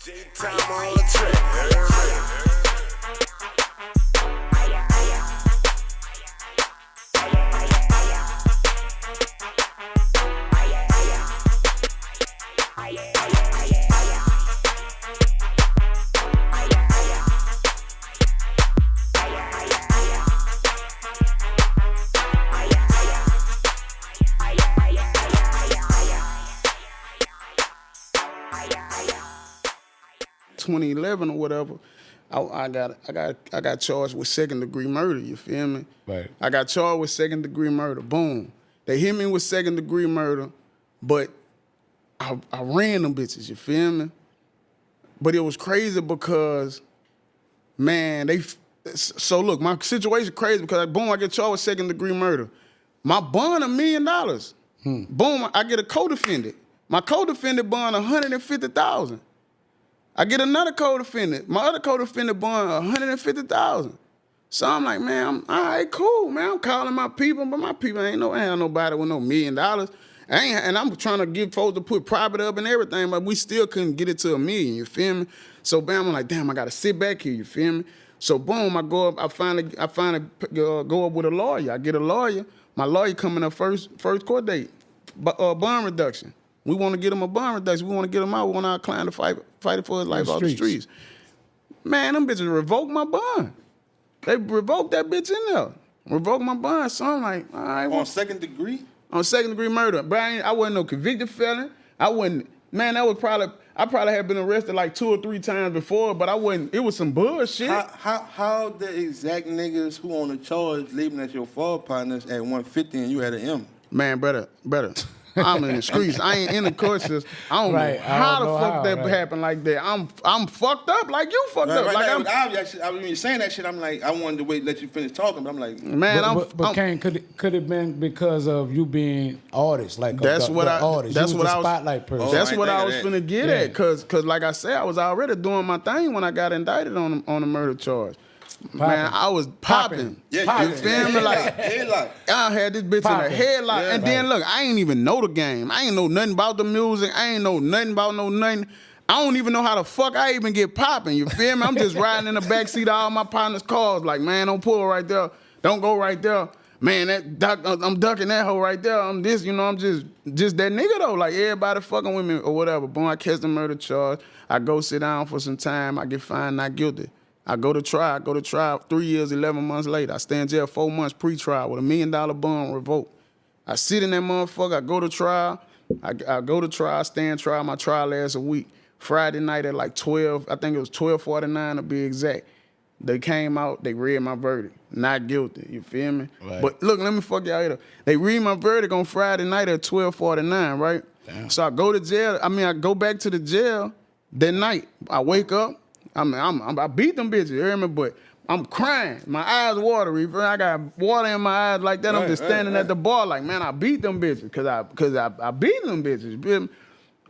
Time on the track. 2011 or whatever, I got charged with second-degree murder. You feel me? Right. I got charged with second-degree murder. Boom. They hit me with second-degree murder, but I ran them bitches. You feel me? But it was crazy because, man, so look, my situation crazy because boom, I get charged with second-degree murder. My bond $1 million. Boom, I get a co-defendant. My co-defendant bond $150,000. I get another co-defendant. My other co-defendant bond $150,000. So I'm like, man, I'm all right, cool, man. I'm calling my people, but my people ain't nobody with no $1 million. And I'm trying to get folks to put private up and everything, but we still couldn't get it to $1 million. You feel me? So bam, I'm like, damn, I gotta sit back here. You feel me? So boom, I go up. I finally go up with a lawyer. I get a lawyer. My lawyer coming up first court date, bond reduction. We want to get him a bond reduction. We want to get him out. We want our client to fight for his life off the streets. Man, them bitches revoked my bond. They revoked that bitch in there. Revoked my bond. So I'm like, all right. On second degree? On second-degree murder. But I wasn't no convicted felon. Man, I probably had been arrested like 2 or 3 times before, but I wasn't, it was some bullshit. How the exact niggas who on the charge leaving at your fall partners at 150 and you had an M? Man, brother. I'm in the streets. I ain't in the court system. I don't know how the fuck that happened like that. I'm fucked up like you fucked up. Like when you're saying that shit, I'm like, I wanted to let you finish talking, but I'm like, man, but Cain, could it been because of you being artist, like that's what I was spotlight person. That's what I was finna get at, cause like I said, I was already doing my thing when I got indicted on a murder charge. Man, I was popping. Yeah, you feel me? Like, headlock. I had this bitch in a headlock. Yeah, and then, look, I ain't even know the game. I ain't know nothing about the music. I ain't know nothing about nothing. I don't even know how the fuck I even get popping. You feel me? I'm just riding in the backseat of all my partners' cars like, man, don't pull right there. Don't go right there. Man, I'm ducking that hoe right there. I'm this, I'm just that nigga, though. Like, everybody fucking with me or whatever. Boom, I catch the murder charge. I go sit down for some time. I get fined, not guilty. I go to trial 3 years, 11 months later. I stay in jail 4 months pre-trial with $1 million bond revoked. I sit in that motherfucker, I go to trial, I stay in trial, my trial lasts a week. Friday night at like 12, I think it was 12:49 to be exact. They came out, they read my verdict. Not guilty, you feel me? Right. But look, let me fuck y'all here. They read my verdict on Friday night at 12:49, right? Damn. So I go to jail, I go back to the jail that night. I wake up, I beat them bitches, you hear me? But I'm crying. My eyes watery. I got water in my eyes like that. I'm just standing at the bar like, man, I beat them bitches because I beat them bitches.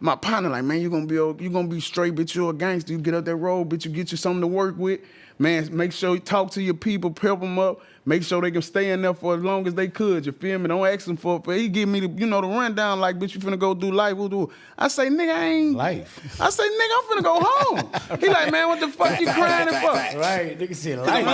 My partner like, man, you gonna be straight, bitch. You a gangster. You get up that road, bitch. You get you something to work with. Man, make sure you talk to your people, pep them up. Make sure they can stay in there for as long as they could. You feel me? Don't ask him for he give me the the rundown like, bitch, you finna go do life. We'll do. I say, nigga, I ain't life. I say, nigga, I'm finna go home. He like, man, what the fuck you crying for? Right, nigga said life.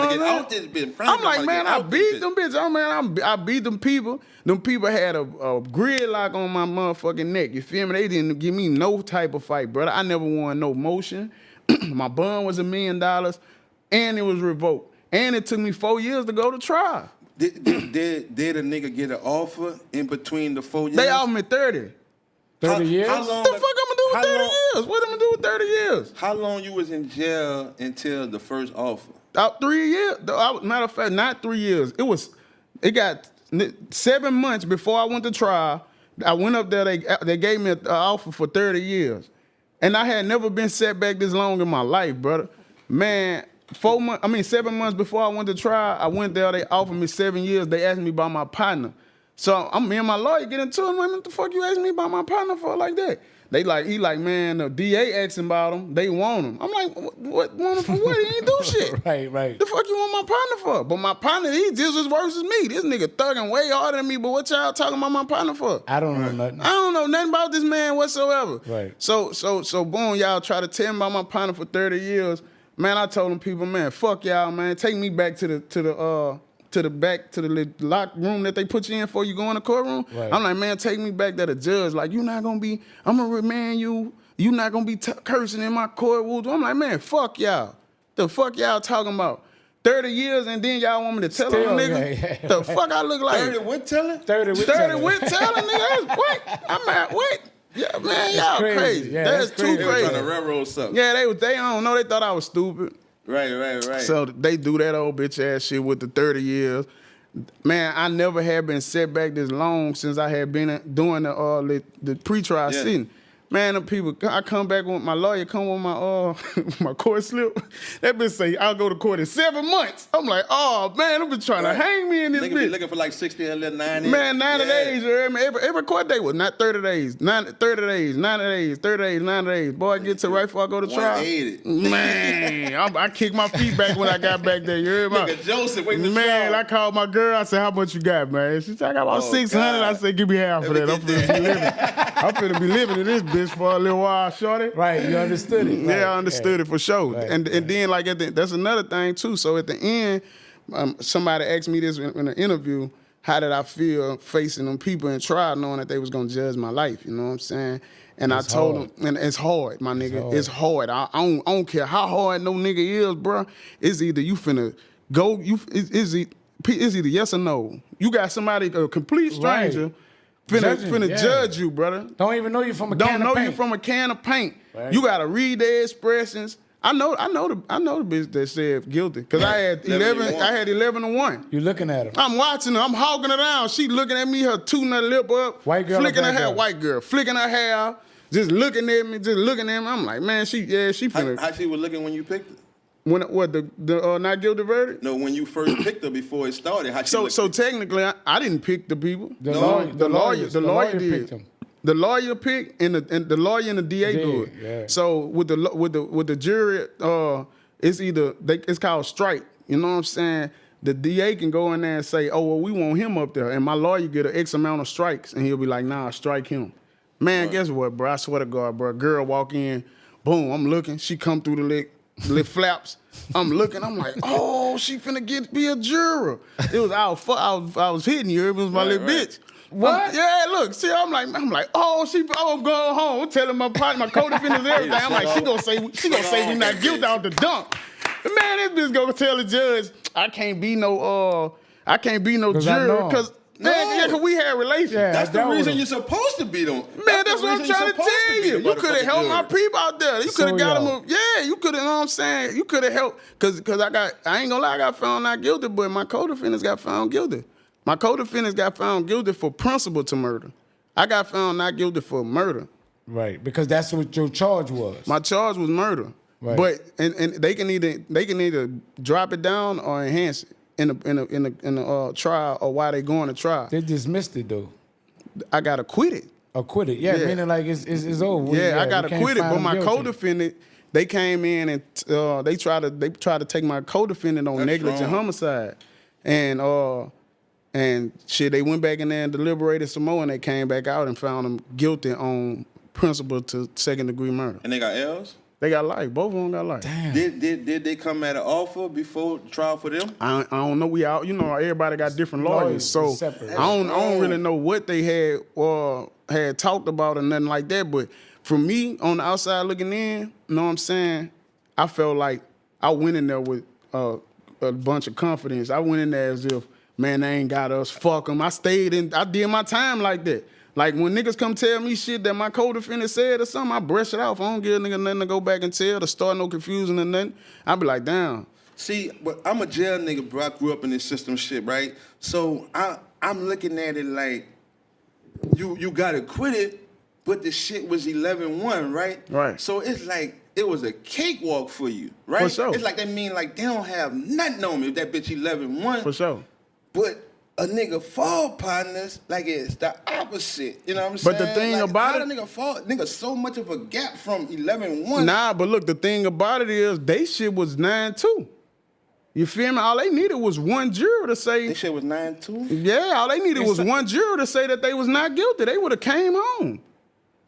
I'm like, man, I beat them bitches. Oh man, I beat them people. Them people had a gridlock on my motherfucking neck. You feel me? They didn't give me no type of fight, brother. I never won no motion. My bond was $1 million, and it was revoked. And it took me 4 years to go to trial. Did a nigga get an offer in between the 4 years? They offered me 30. 30 years? What the fuck I'm gonna do with 30 years? What am I gonna do with 30 years? How long you was in jail until the first offer? 3 years. Matter of fact, not 3 years. It got 7 months before I went to trial. I went up there. They gave me an offer for 30 years, and I had never been set back this long in my life, brother. Man. 7 months before I went to trial, I went there, they offered me 7 years. They asked me about my partner. So me and my lawyer get into it. What the fuck you asking me about my partner for like that? he like, man, the DA asking about him. They want him. I'm like, what want him for what? He ain't do shit. Right. The fuck you want my partner for? But my partner, he just as worse as me. This nigga thugging way harder than me, but what y'all talking about my partner for? I don't know nothing. I don't know nothing about this man whatsoever. Right. So boom, y'all try to tell me about my partner for 30 years. Man, I told them people, man, fuck y'all, man. Take me back to the locked room that they put you in before you go in the courtroom. Right. I'm like, man, take me back to the judge. Like, I'm gonna remand you. You not gonna be cursing in my court. I'm like, man, fuck y'all. The fuck y'all talking about? 30 years and then y'all want me to tell them, nigga? Yeah. The fuck I look like? 30 with telling? 30 with 30 telling. with telling, nigga? That's what? I'm at what? Yeah, man, y'all crazy. Yeah, that's that's too crazy. They were crazy. trying to railroad something. Yeah, they don't know. They thought I was stupid. Right. So they do that old bitch ass shit with the 30 years. Man, I never had been set back this long since I had been doing the pretrial sitting. Man, the people, I come back with my lawyer, come with my my court slip. That bitch say, I'll go to court in 7 months. I'm like, oh, man, they've been trying to hang me in this Nigga bitch. be looking for like 60 and 90. Man, 90 days. You heard me? Every court day was not 30 days. 30 days, 90 days, 30 days, 90 days. Boy, I get to right before I go to trial. 180. Man, I kicked my feet back when I got back there. You heard me? Nigga Joseph waiting to Man, trial. I called my girl. I said, how much you got, man? She said, I got about 600. God. I said, give me half of that. I'm finna be living in this bitch for a little while, shorty. Right, you understood it. Right. Yeah, I understood it for sure. Right, And then like that's another thing too. So at the end, somebody asked me this in an interview. How did I feel facing them people in trial, knowing that they was gonna judge my life? You know what I'm saying? And I told them, and it's hard, my nigga. It's hard. I don't care how hard no nigga is, bro. It's either you finna go. It's either yes or no. You got somebody, a complete stranger. Right. Finna judge you, brother. Don't even know you from a Don't can know of paint. you from a can of paint. Right. You gotta read their expressions. I know the bitch that said guilty because I had 11. I had 11-1. You looking at him. I'm watching her. I'm hogging her down. She looking at me. Her tooting her lip up. White girl or flicking her black hair. girl? White girl flicking her hair. Just looking at me. I'm like, man, she finna. How she was looking when you picked her? When what the not guilty verdict? No, when you first picked her before it started. How she So technically, I didn't pick the people. The lawyer did. picked him. The lawyer picked, and the lawyer and the DA do it. Yeah. So with the jury, it's called strike. You know what I'm saying? The DA can go in there and say, oh well, we want him up there, and my lawyer get an X amount of strikes, and he'll be like, nah, strike him. Man, guess what, bro? I swear to God, bro. Girl walk in, boom, I'm looking. She come through the lip flaps. I'm looking. I'm like, oh, she finna be a juror. It was I was hitting you. It was my little bitch. What? Yeah, look. See, I'm like, oh, I'm going home. I'm telling my partner, my co-defendants, everything. I'm like, she gonna say we not guilty out the dump. Man, this bitch gonna tell the judge, I can't be no juror because. Man, cause we had relations. Yeah, That's the that was reason a- you're supposed to beat them. Man, that's what I'm trying to tell you. You could have helped my people out there. You could have got them. Yeah, you could have. You know what I'm saying? You could have helped. Cause I ain't gonna lie, I got found not guilty, but my co-defendants got found guilty. My co-defendants got found guilty for principle to murder. I got found not guilty for murder. Right, because that's what your charge was. My charge was murder. Right. But and they can either drop it down or enhance it in the trial or while they going to trial. They dismissed it though. I got acquitted. Acquitted, yeah, meaning like it's over. Yeah, I got we can't acquitted, find but him my guilty. co-defendant, they came in and they tried to take my co-defendant on negligent strong. homicide, and shit, they went back in there and deliberated some more, and they came back out and found them guilty on principle to second-degree murder. And they got L's? They got life. Both of them got life. Damn. Did they come at an offer before trial for them? I don't know. We out. You know, everybody got different lawyers, so separate. I don't really know what they had talked about or nothing like that. But for me, on the outside looking in, you know what I'm saying? I felt like I went in there with a bunch of confidence. I went in there as if, man, they ain't got us. Fuck them. I did my time like that. Like, when niggas come tell me shit that my co-defendant said or something, I brush it off. I don't give a nigga nothing to go back and tell to start no confusion or nothing. I be like, damn. See, but I'm a jail nigga, bro. I grew up in this system shit, right? So I'm looking at it like you got acquitted, but the shit was 11-1, right? Right. So it's like it was a cakewalk for you, right? For sure. It's like they mean like they don't have nothing on me if that bitch 11-1. For sure. But a nigga fall partners like it's the opposite. You know what I'm saying? But the thing like, about how it- the nigga fall, nigga, so much of a gap from 11-1. Nah, but look, the thing about it is they shit was 9-2. You feel me? All they needed was one juror to say, This shit was 9-2. yeah, all they needed was one juror to say that they was not guilty. They would have came home.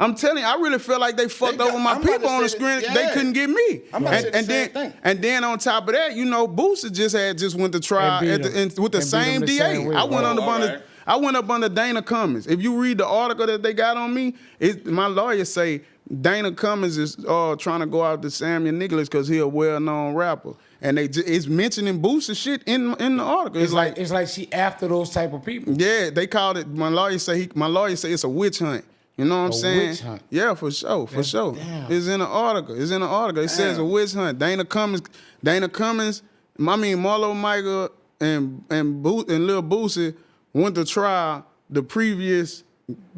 I'm telling you, I really feel like they fucked over my I'm about people to on the say screen. that- They yeah. couldn't get me. I'm about to say the same thing. And then on top of that, you know, Boosie just went to trial And beat him. with the And beat same him the DA. same way, I went right. under Alright. I went up under Dana Cummings. If you read the article that they got on me, my lawyer say Dana Cummings is trying to go out to Samuel Nicholas because he a well-known rapper. And it's mentioning Boosie shit in the article. It's like she after those type of people. Yeah, they called it. My lawyer say it's a witch hunt. You know what I'm saying? Witch hunt. Yeah, for sure. Damn. It's in the article. It says a witch hunt. Dana Cummings. Marlo Michael and Lil Boosie went to trial the previous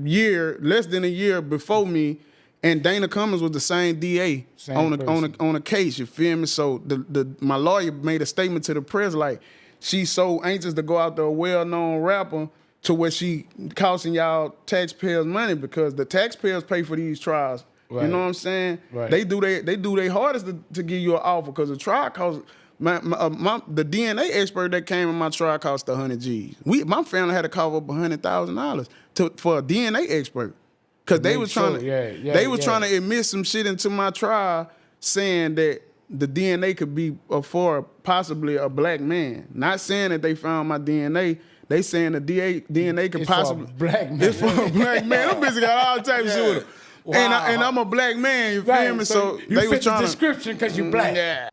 year, less than a year before me, and Dana Cummings was the same DA Same on a case. You feel me? So my lawyer made a statement to the press like she's so anxious to go out to a well-known rapper to where she costing y'all taxpayers money because the taxpayers pay for these trials. Right. You know what I'm saying? Right. They do their hardest to give you an offer because the trial costs. The DNA expert that came in my trial cost 100 G's. My family had to cover up $100,000 for a DNA expert because they make was sure, trying to trying to admit some shit into my trial saying that the DNA could be for possibly a black man. Not saying that they found my DNA. They saying the DNA could It's for a possibly black man. It's for a black man. Them bitches got all types of shit with them. Wow. And I'm a black man. You feel Right, me? so So you they fit was the trying to description because you black. Yeah.